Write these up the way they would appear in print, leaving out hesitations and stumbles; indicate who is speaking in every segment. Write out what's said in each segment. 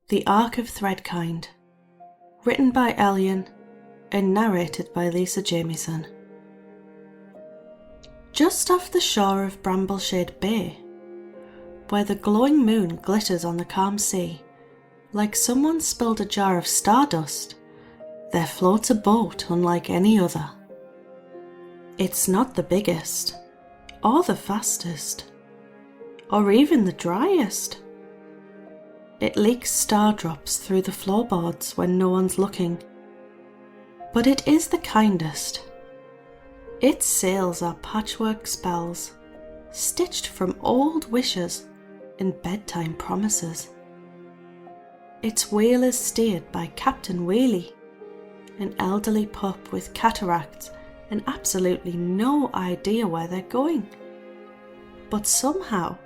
Speaker 1: The Ark of Threadkind, written by Elyen and narrated by Lise Jamieson. Just off the shore of Brambleshade Bay, where the glowing moon glitters on the calm sea, like someone spilled a jar of stardust, there floats a boat unlike any other. It's not the biggest, or the fastest, or even the driest. It leaks star drops through the floorboards when no one's looking. But it is the kindest. Its sails are patchwork spells, stitched from old wishes and bedtime promises. Its wheel is steered by Captain Wheelie, an elderly pup with cataracts and absolutely no idea where they're going. But somehow,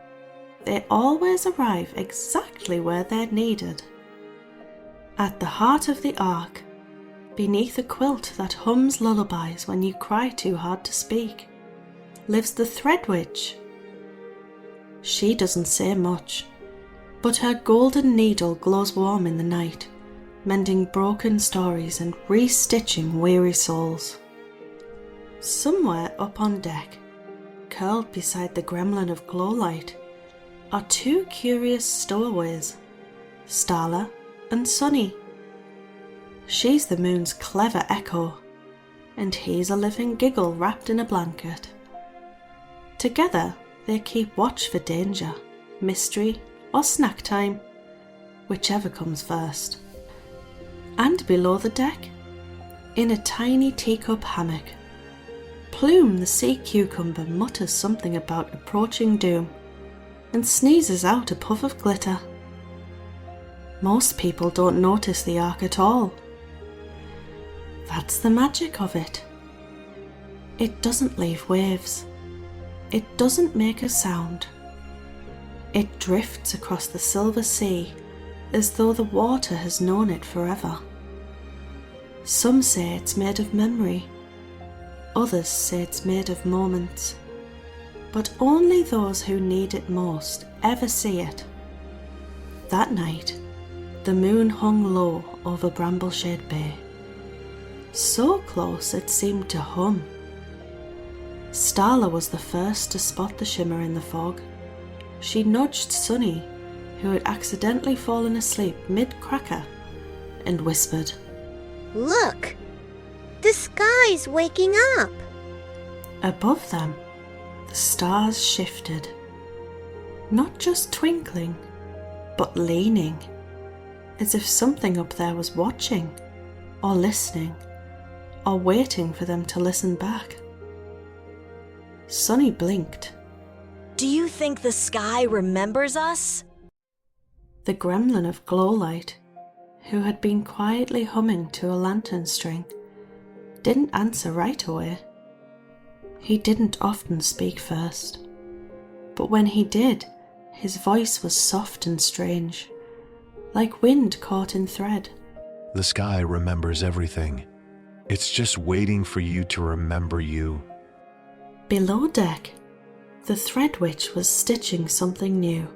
Speaker 1: they always arrive exactly where they're needed. At the heart of the Ark, beneath a quilt that hums lullabies when you cry too hard to speak, lives the Thread Witch. She doesn't say much, but her golden needle glows warm in the night, mending broken stories and restitching weary souls. Somewhere up on deck, curled beside the gremlin of glowlight, are two curious stowaways, Starla and Sunny. She's the moon's clever echo, and he's a living giggle wrapped in a blanket. Together they keep watch for danger, mystery, or snack time, whichever comes first. And below the deck, in a tiny teacup hammock, Plume the sea cucumber mutters something about approaching doom and sneezes out a puff of glitter. Most people don't notice the Ark at all. That's the magic of it. It doesn't leave waves. It doesn't make a sound. It drifts across the silver sea as though the water has known it forever. Some say it's made of memory. Others say it's made of moments. But only those who need it most ever see it. That night, the moon hung low over Brambleshade Bay, so close it seemed to hum. Starla was the first to spot the shimmer in the fog. She nudged Sunny, who had accidentally fallen asleep mid-cracker, and whispered,
Speaker 2: "Look! The sky's waking up!"
Speaker 1: Above them, the stars shifted, not just twinkling, but leaning, as if something up there was watching, or listening, or waiting for them to listen back. Sunny blinked.
Speaker 3: Do you think the sky remembers us?
Speaker 1: The gremlin of glowlight, who had been quietly humming to a lantern string, didn't answer right away. He didn't often speak first, but when he did, his voice was soft and strange, like wind caught in thread.
Speaker 4: The sky remembers everything. It's just waiting for you to remember you.
Speaker 1: Below deck, the Thread Witch was stitching something new,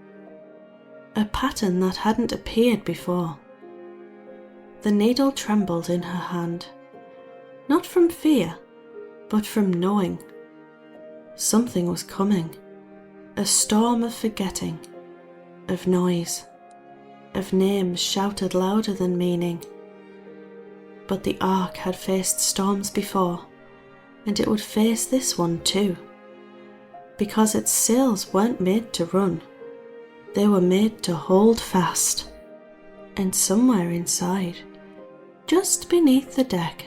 Speaker 1: a pattern that hadn't appeared before. The needle trembled in her hand, not from fear, but from knowing. Something was coming, a storm of forgetting, of noise, of names shouted louder than meaning. But the Ark had faced storms before, and it would face this one too, because its sails weren't made to run, they were made to hold fast. And somewhere inside, just beneath the deck,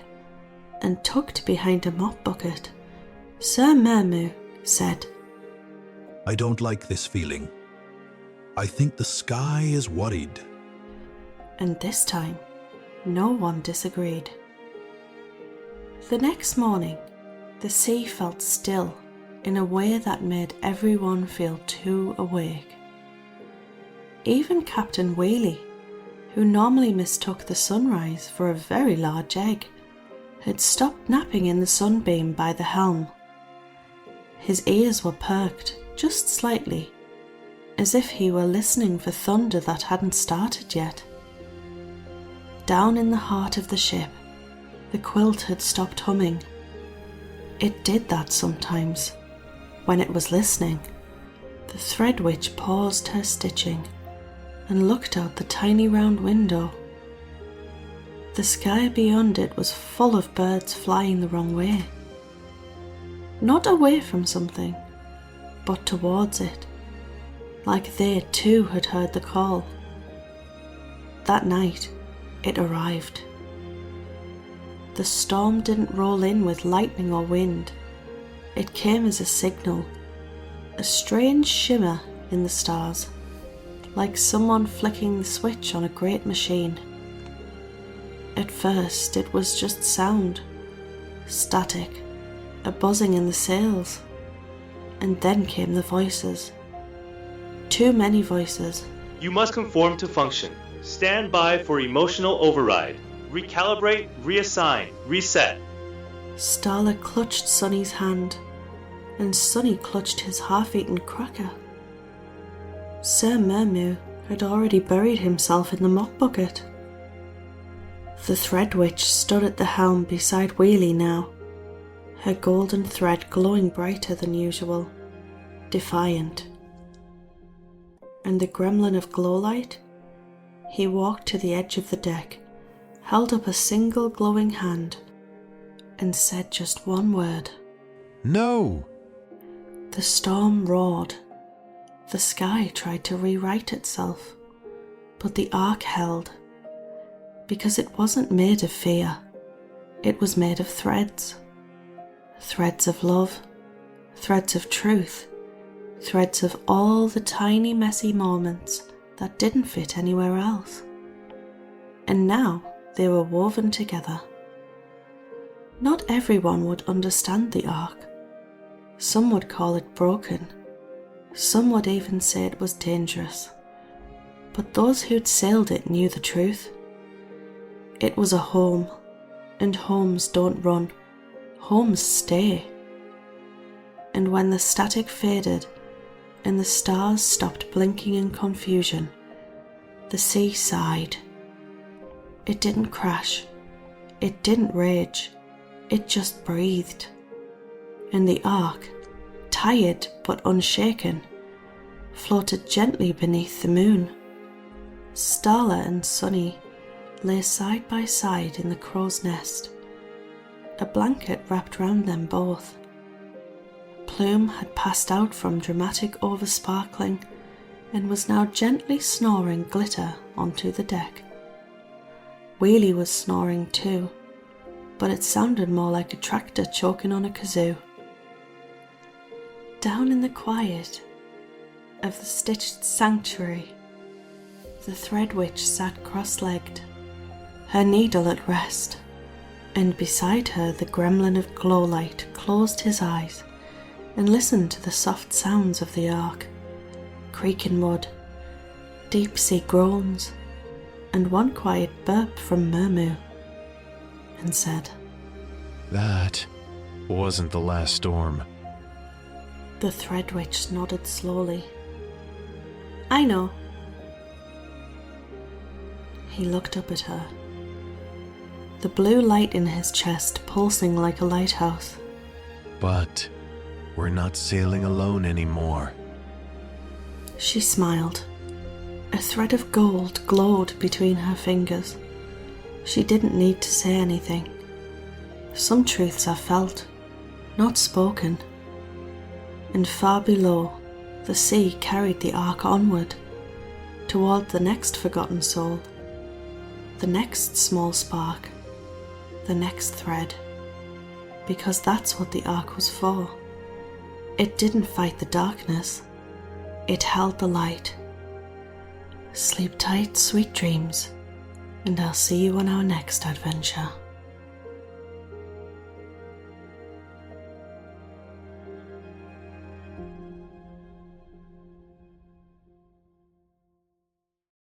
Speaker 1: and tucked behind a mop bucket, Sir Mermu said,
Speaker 5: "I don't like this feeling. I think the sky is worried."
Speaker 1: And this time, no one disagreed. The next morning, the sea felt still in a way that made everyone feel too awake. Even Captain Wheelie, who normally mistook the sunrise for a very large egg, had stopped napping in the sunbeam by the helm. His ears were perked just slightly, as if he were listening for thunder that hadn't started yet. Down in the heart of the ship, the quilt had stopped humming. It did that sometimes, when it was listening. The thread witch paused her stitching and looked out the tiny round window. The sky beyond it was full of birds flying the wrong way. Not away from something, but towards it, like they too had heard the call. That night, it arrived. The storm didn't roll in with lightning or wind. It came as a signal, a strange shimmer in the stars, like someone flicking the switch on a great machine. At first, it was just sound, static, a buzzing in the sails. And then came the voices. Too many voices.
Speaker 6: You must conform to function. Stand by for emotional override. Recalibrate, reassign, reset.
Speaker 1: Starla clutched Sunny's hand, and Sunny clutched his half-eaten cracker. Sir Mermu had already buried himself in the mop bucket. The thread witch stood at the helm beside Wheelie now, her golden thread glowing brighter than usual, defiant. And the gremlin of glowlight? He walked to the edge of the deck, held up a single glowing hand, and said just one word.
Speaker 4: No!
Speaker 1: The storm roared. The sky tried to rewrite itself, but the Ark held, because it wasn't made of fear. It was made of threads. Threads of love, threads of truth, threads of all the tiny messy moments that didn't fit anywhere else. And now they were woven together. Not everyone would understand the Ark. Some would call it broken. Some would even say it was dangerous. But those who'd sailed it knew the truth. It was a home, and homes don't run. Homes stay. And when the static faded and the stars stopped blinking in confusion, the sea sighed. It didn't crash. It didn't rage. It just breathed. And the Ark, tired but unshaken, floated gently beneath the moon. Starla and Sunny lay side by side in the crow's nest. A blanket wrapped round them both. Plume had passed out from dramatic oversparkling and was now gently snoring glitter onto the deck. Wheelie was snoring too, but it sounded more like a tractor choking on a kazoo. Down in the quiet of the stitched sanctuary, the thread witch sat cross-legged, her needle at rest, and beside her the gremlin of glowlight closed his eyes and listened to the soft sounds of the Ark, creaking mud, deep-sea groans, and one quiet burp from Mermu, and said,
Speaker 4: That wasn't the last storm.
Speaker 1: The thread witch nodded slowly. I know. He looked up at her, the blue light in his chest pulsing like a lighthouse.
Speaker 4: But we're not sailing alone anymore.
Speaker 1: She smiled. A thread of gold glowed between her fingers. She didn't need to say anything. Some truths are felt, not spoken. And far below, the sea carried the Ark onward, toward the next forgotten soul, the next small spark, the next thread, because that's what the Ark was for. It didn't fight the darkness, it held the light. Sleep tight, sweet dreams, and I'll see you on our next adventure.